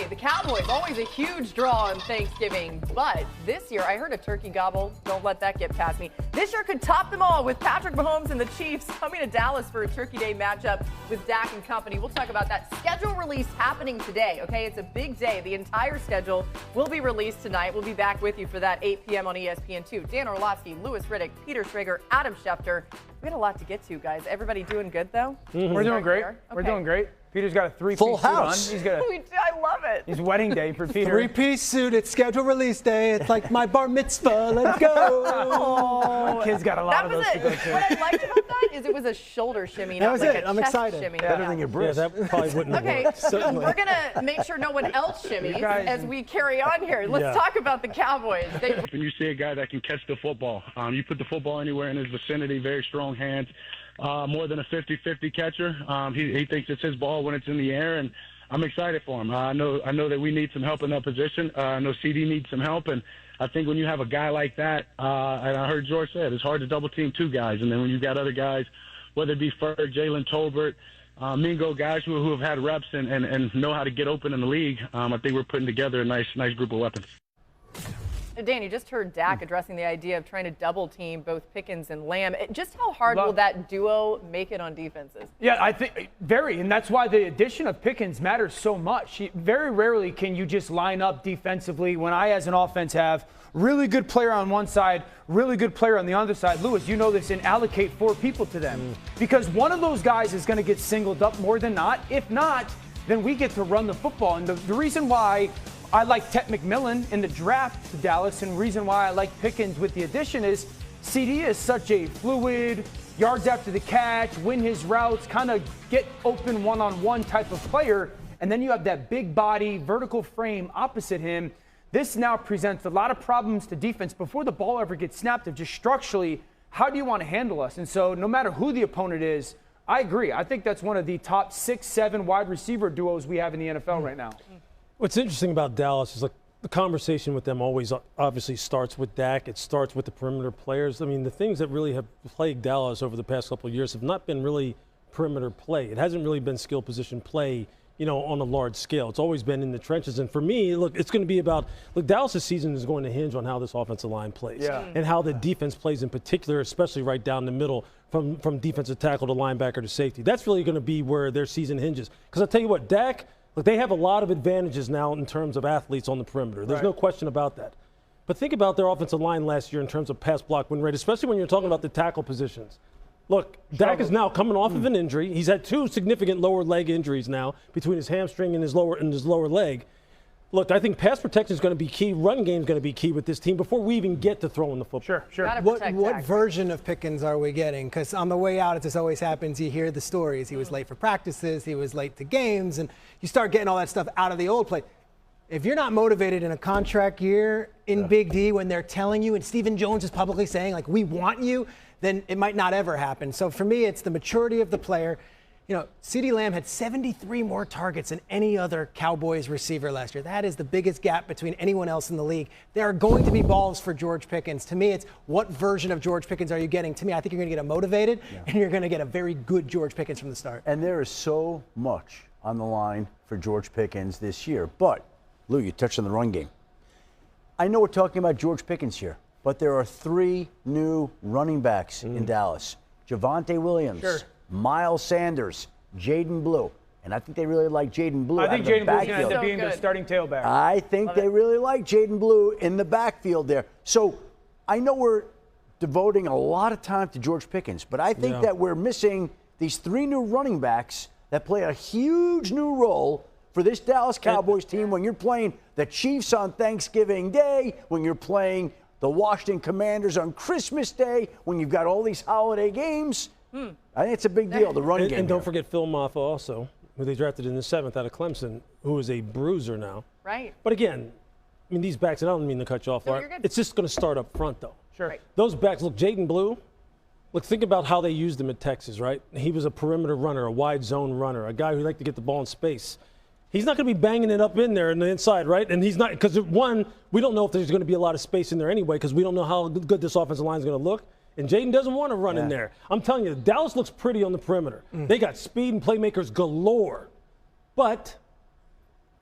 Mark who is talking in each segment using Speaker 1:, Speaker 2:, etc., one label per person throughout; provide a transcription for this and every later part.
Speaker 1: the Cowboys, always a huge draw on Thanksgiving. But this year, I heard a turkey gobble. Don't let that get past me. This year could top them all with Patrick Mahomes and the Chiefs coming to Dallas for a Turkey Day matchup with Dak and company. We'll talk about that schedule release happening today, okay? It's a big day. The entire schedule will be released tonight. We'll be back with you for that 8 p.m. on ESPN2. Dan Orlovsky, Louis Riddick, Peter Schrager, Adam Schefter. We had a lot to get to, guys. Everybody doing good, though?
Speaker 2: Mm-hmm. We're doing great. Okay. We're doing great. Peter's got a three-piece suit on. He's got
Speaker 1: I love it.
Speaker 2: His wedding day for Peter.
Speaker 3: Three-piece suit. It's schedule release day. It's like my bar mitzvah. Let's go.
Speaker 2: My kid's got a lot of those to go to.
Speaker 1: What I liked about that is it was a shoulder shimmy, not like a
Speaker 3: I'm
Speaker 1: chest
Speaker 3: excited.
Speaker 1: shimmy.
Speaker 4: Better than your breast.
Speaker 5: Yeah, that probably wouldn't
Speaker 1: Okay,
Speaker 5: work.
Speaker 1: we're going to make sure no one else shimmies as we carry on here. Let's talk about the Cowboys.
Speaker 6: When you see a guy that can catch the football, you put the football anywhere in his vicinity, very strong hands, more than a 50-50 catcher. He thinks it's his ball when it's in the air, and I'm excited for him. I know that we need some help in that position. I know CD needs some help, and I think when you have a guy like that, and I heard George say it, it's hard to double team two guys, and then when you've got other guys, whether it be Ferg, Jalen Tolbert, Mingo, guys who have had reps and know how to get open in the league, I think we're putting together a nice group of weapons.
Speaker 1: Dan, you just heard Dak addressing the idea of trying to double team both Pickens and Lamb. Just how hard will that duo make it on defenses?
Speaker 2: Yeah, I think very, and that's why the addition of Pickens matters so much. Very rarely can you just line up defensively when I, as an offense, have really good player on one side, really good player on the other side. Lewis, you know this, and allocate 4 people to them. Because one of those guys is going to get singled up more than not. If not, then we get to run the football. And the reason why I like Ted McMillan in the draft to Dallas, and the reason why I like Pickens with the addition is CD is such a fluid, yards after the catch, win his routes, kind of get open one-on-one type of player. And then you have that big body, vertical frame opposite him. This now presents a lot of problems to defense before the ball ever gets snapped of just structurally, how do you want to handle us? And so no matter who the opponent is, I agree. I think that's one of the top 6-7 wide receiver duos we have in the NFL right now.
Speaker 5: What's interesting about Dallas is like the conversation with them always obviously starts with Dak. It starts with the perimeter players. I mean, the things that really have plagued Dallas over the past couple of years have not been really perimeter play. It hasn't really been skill position play, on a large scale. It's always been in the trenches. And for me, look, it's going to be about, Dallas' season is going to hinge on how this offensive line plays and how the defense plays in particular, especially right down the middle from defensive tackle to linebacker to safety. That's really going to be where their season hinges. Because I'll tell you what, Dak, look, they have a lot of advantages now in terms of athletes on the perimeter. There's no question about that. But think about their offensive line last year in terms of pass block win rate, especially when you're talking about the tackle positions. Look, Dak is now coming off of an injury. He's had 2 significant lower leg injuries now between his hamstring and his lower leg. Look, I think pass protection is going to be key. Run game is going to be key with this team before we even get to throwing the football.
Speaker 2: Sure.
Speaker 3: What version of Pickens are we getting? Because on the way out, it just always happens. You hear the stories. He was late for practices. He was late to games. And you start getting all that stuff out of the old play. If you're not motivated in a contract year in Big D when they're telling you, and Stephen Jones is publicly saying, like, we want you, then it might not ever happen. So for me, it's the maturity of the player. CeeDee Lamb had 73 more targets than any other Cowboys receiver last year. That is the biggest gap between anyone else in the league. There are going to be balls for George Pickens. To me, it's what version of George Pickens are you getting? To me, I think you're going to get a motivated, and you're going to get a very good George Pickens from the start.
Speaker 4: And there is so much on the line for George Pickens this year. But, Lou, you touched on the run game. I know we're talking about George Pickens here, but there are 3 new running backs in Dallas. Javonte Williams, Miles Sanders, Jayden Blue. And I think they really like Jayden Blue.
Speaker 2: I think Jayden Blue's going to end up being the starting tailback.
Speaker 4: I think they really like Jayden Blue in the backfield there. So I know we're devoting a lot of time to George Pickens, but I think that we're missing these 3 new running backs that play a huge new role for this Dallas Cowboys team when you're playing the Chiefs on Thanksgiving Day, when you're playing the Washington Commanders on Christmas Day, when you've got all these holiday games. I think it's a big deal, the run game.
Speaker 5: And don't forget Phil Maffa also, who they drafted in the 7th out of Clemson, who is a bruiser now.
Speaker 1: Right.
Speaker 5: But again, I mean, these backs, and I don't mean to cut you off, it's just going to start up front, though.
Speaker 2: Sure. Right.
Speaker 5: Those backs, look, Jayden Blue, look, think about how they used him at Texas, right? He was a perimeter runner, a wide zone runner, a guy who liked to get the ball in space. He's not going to be banging it up in there on the inside, right? And he's not, because one, we don't know if there's going to be a lot of space in there anyway, because we don't know how good this offensive line is going to look. And Jayden doesn't want to run in there. I'm telling you, Dallas looks pretty on the perimeter. They got speed and playmakers galore. But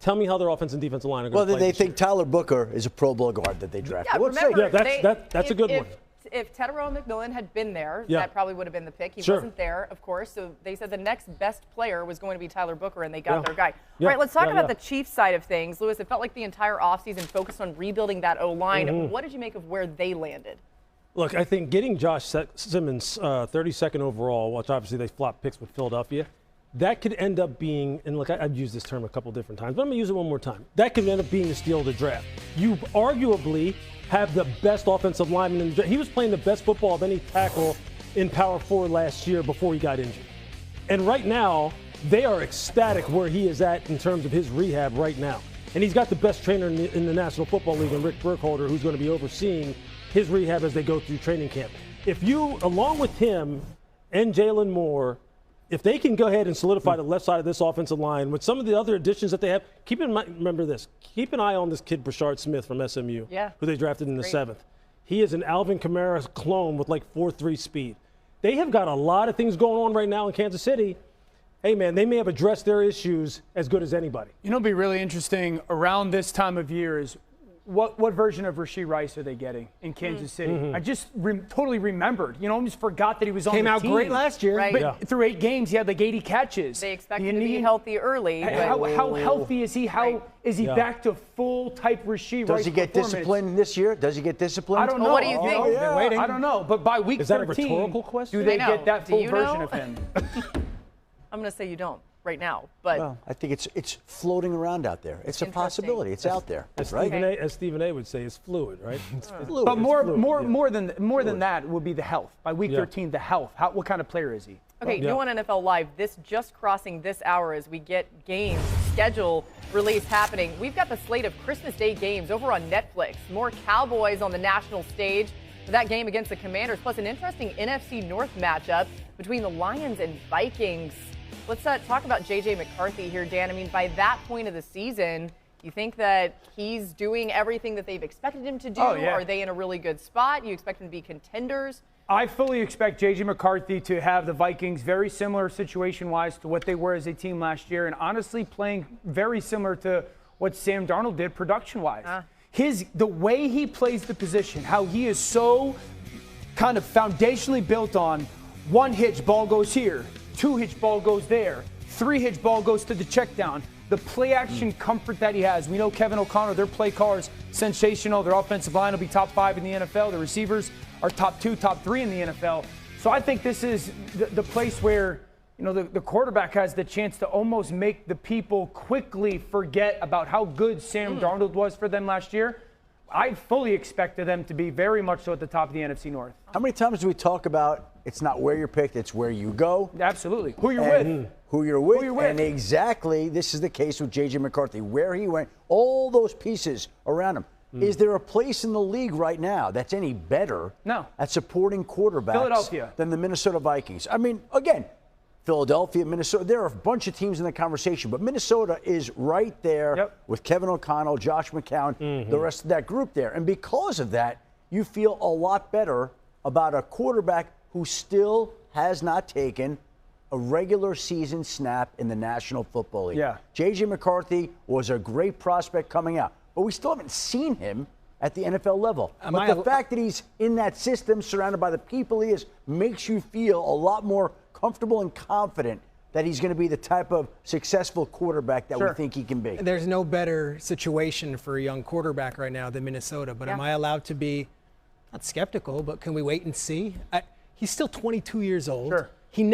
Speaker 5: Tell me how their offense and defensive line are going to play.
Speaker 4: Well, they
Speaker 5: this
Speaker 4: think
Speaker 5: year.
Speaker 4: Tyler Booker is a Pro Bowl guard that they drafted.
Speaker 1: Yeah,
Speaker 4: Let's
Speaker 1: remember,
Speaker 4: see.
Speaker 5: Yeah, that's a good one.
Speaker 1: If Tedero McMillan had been there,
Speaker 5: Yeah.
Speaker 1: that probably would have been the pick. He
Speaker 5: Sure.
Speaker 1: wasn't there, of course, so they said the next best player was going to be Tyler Booker, and they got
Speaker 5: Yeah.
Speaker 1: their guy.
Speaker 5: Yeah.
Speaker 1: All right, let's talk
Speaker 5: Yeah,
Speaker 1: about
Speaker 5: yeah.
Speaker 1: the Chiefs side of things. Lewis, it felt like the entire offseason focused on rebuilding that O-line.
Speaker 5: Mm-hmm.
Speaker 1: What did you make of where they landed?
Speaker 5: Look, I think getting Josh Simmons 32nd overall, which obviously they flopped picks with Philadelphia, that could end up being, and look, I've used this term a couple different times, but I'm going to use it one more time. That could end up being the steal of the draft. You arguably have the best offensive lineman in the draft. He was playing the best football of any tackle in Power 4 last year before he got injured. And right now, they are ecstatic where he is at in terms of his rehab right now. And he's got the best trainer in the National Football League, and Rick Burkholder, who's going to be overseeing his rehab as they go through training camp. If you, along with him and Jalen Moore, if they can go ahead and solidify the left side of this offensive line with some of the other additions that they have, keep in mind, remember this, keep an eye on this kid, Brashard Smith from SMU, who they drafted in the 7th. He is an Alvin Kamara clone with like 4.3 speed. They have got a lot of things going on right now in Kansas City. Hey, man, they may have addressed their issues as good as anybody.
Speaker 2: You know, it'll be really interesting around this time of year is what version of Rashee Rice are they getting in Kansas City? I just totally remembered. You know, almost forgot that he was on the team.
Speaker 3: Came out great last year.
Speaker 1: Right.
Speaker 2: But through 8 games, he had like 80 catches.
Speaker 1: They expect him to be healthy early.
Speaker 2: How healthy is he? How is he back to full type Rashee Rice?
Speaker 4: Does he get
Speaker 2: performance?
Speaker 4: disciplined this year? Does he get disciplined?
Speaker 2: I don't know.
Speaker 1: Well, what do you think?
Speaker 2: Been waiting. I don't know. But by week
Speaker 5: Is that a
Speaker 2: 13,
Speaker 5: rhetorical question?
Speaker 2: do they
Speaker 1: I know.
Speaker 2: get that
Speaker 1: Do
Speaker 2: full
Speaker 1: you
Speaker 2: version
Speaker 1: know?
Speaker 2: of him?
Speaker 1: I'm going to say you don't right now, but
Speaker 4: Well, I think it's floating around out there. It's a
Speaker 1: Interesting.
Speaker 4: possibility. It's out there,
Speaker 5: As
Speaker 4: right?
Speaker 5: Stephen A would say, it's fluid, right? It's
Speaker 4: Fluid.
Speaker 2: But
Speaker 5: fluid,
Speaker 2: more than that would be the health. By week 13, the health. What kind of player is he?
Speaker 1: okay, new on NFL Live. This just crossing this hour as we get games schedule release happening. We've got the slate of Christmas Day games over on Netflix. More Cowboys on the national stage for that game against the Commanders, plus an interesting NFC North matchup between the Lions and Vikings. Let's talk about J.J. McCarthy here, Dan. I mean, by that point of the season, you think that he's doing everything that they've expected him to do?
Speaker 2: Oh, yeah.
Speaker 1: Are they in a really good spot? You expect them to be contenders?
Speaker 2: I fully expect J.J. McCarthy to have the Vikings very similar situation-wise to what they were as a team last year, and honestly playing very similar to what Sam Darnold did production-wise. The way he plays the position, how he is so kind of foundationally built on one hitch, ball goes here, 2 hitch, ball goes there, 3 hitch, ball goes to the check down. The play action comfort that he has. We know Kevin O'Connor, their play caller is sensational. Their offensive line will be top 5 in the NFL. The receivers are top 2, top 3 in the NFL. So I think this is the place where, you know, the quarterback has the chance to almost make the people quickly forget about how good Sam Darnold was for them last year. I fully expected them to be very much so at the top of the NFC North.
Speaker 4: How many times do we talk about it's not where you're picked, it's where you go?
Speaker 2: Absolutely. Who you're
Speaker 4: And
Speaker 2: with.
Speaker 4: Who you're with.
Speaker 2: Who you're with.
Speaker 4: And exactly this is the case with J.J. McCarthy. Where he went, all those pieces around him. Is there a place in the league right now that's any better at supporting quarterbacks
Speaker 2: Philadelphia.
Speaker 4: than the Minnesota Vikings? I mean, again, Philadelphia, Minnesota, there are a bunch of teams in the conversation, but Minnesota is right there with Kevin O'Connell, Josh McCown, the rest of that group there. And because of that, you feel a lot better about a quarterback who still has not taken a regular season snap in the National Football League.
Speaker 2: Yeah.
Speaker 4: J.J. McCarthy was a great prospect coming out, but we still haven't seen him at the NFL level. But the fact that he's in that system, surrounded by the people he is, makes you feel a lot more comfortable and confident that he's going to be the type of successful quarterback that we think he can be.
Speaker 3: There's no better situation for a young quarterback right now than Minnesota, but am I allowed to be, not skeptical, but can we wait and see? He's still 22 years old.
Speaker 2: Sure.